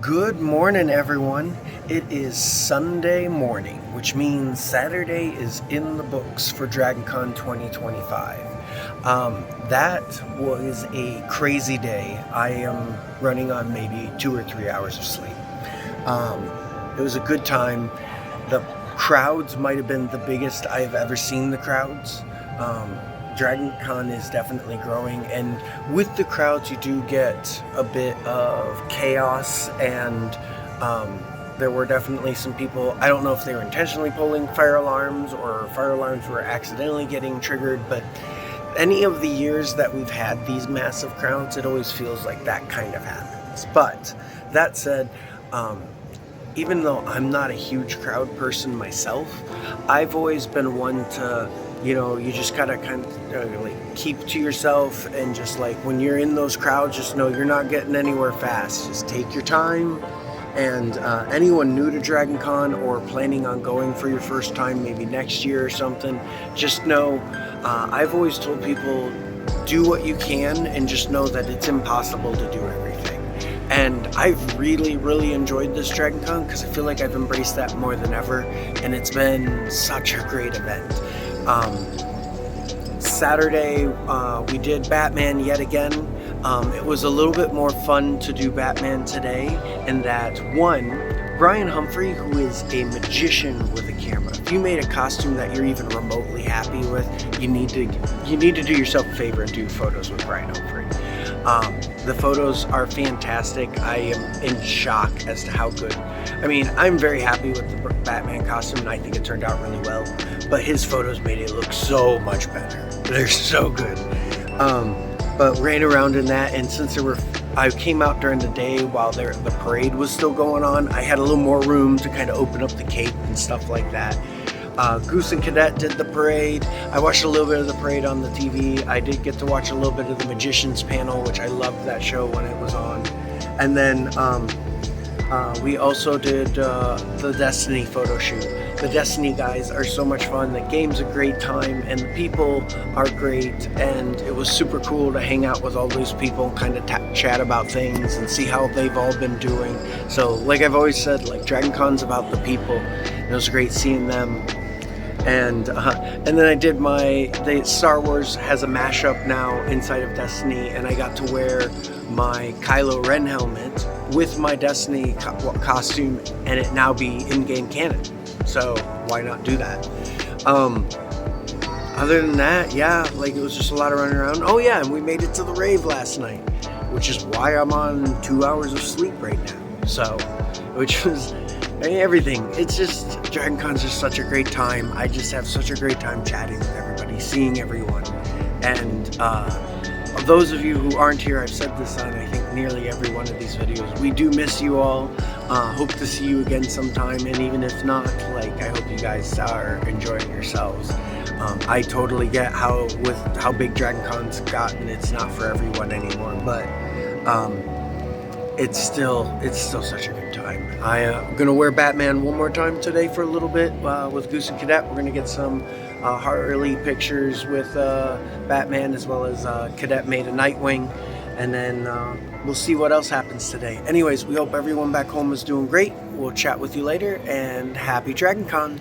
Good morning, everyone. It is Sunday morning, which means Saturday is in the books for DragonCon 2025. That was a crazy day. I am running on maybe 2 or 3 hours of sleep. It was a good time. The crowds might have been the biggest I've ever seen the crowds. DragonCon is definitely growing, and with the crowds you do get a bit of chaos, and there were definitely some people, I don't know if they were intentionally pulling fire alarms or fire alarms were accidentally getting triggered, but any of the years that we've had these massive crowds, it always feels like that kind of happens. But that said, even though I'm not a huge crowd person myself, I've always been one to, you just gotta kind of like keep to yourself, and just like when you're in those crowds, just know you're not getting anywhere fast. Just take your time. And anyone new to DragonCon or planning on going for your first time, maybe next year or something, just know I've always told people, do what you can, and just know that it's impossible to do everything. And I've really enjoyed this DragonCon because I feel like I've embraced that more than ever, and it's been such a great event. Saturday, we did Batman yet again. It was a little bit more fun to do Batman today, in that, one, Brian Humphrey, who is a magician with a camera. If you made a costume that you're even remotely happy with, you need to do yourself a favor and do photos with Brian Humphrey. The photos are fantastic. I am in shock as to how good. I mean, I'm very happy with the Batman costume, and I think it turned out really well. But his photos made it look so much better. They're so good. But ran around in that, and since I came out during the day while the parade was still going on, I had a little more room to kind of open up the cape and stuff like that. Goose and Cadet did the parade. I watched a little bit of the parade on the TV. I did get to watch a little bit of the Magicians panel, which I loved that show when it was on. And then we also did the Destiny photo shoot. The Destiny guys are so much fun. The game's a great time, and the people are great, and it was super cool to hang out with all those people, kind of chat about things and see how they've all been doing. So like I've always said, like, DragonCon's about the people, and it was great seeing them. And then I did the Star Wars has a mashup now inside of Destiny, and I got to wear my Kylo Ren helmet with my Destiny costume, and it now be in-game canon. So why not do that? Other than that, yeah, like, it was just a lot of running around. Oh yeah, and we made it to the rave last night, which is why I'm on 2 hours of sleep right now. So, which was, I mean, everything. It's just, DragonCon's just such a great time. I just have such a great time chatting with everybody, seeing everyone. And those of you who aren't here, I've said this on, I think, nearly every one of these videos. We do miss you all. Hope to see you again sometime, and even if not, like, I hope you guys are enjoying yourselves. I totally get how big DragonCon's gotten, it's not for everyone anymore, but it's still such a good time. I'm gonna wear Batman one more time today for a little bit with Goose and Cadet. We're gonna get some Harley pictures with Batman, as well as Cadet made a Nightwing, and then we'll see what else happens today. Anyways, we hope everyone back home is doing great. We'll chat with you later, and happy DragonCon!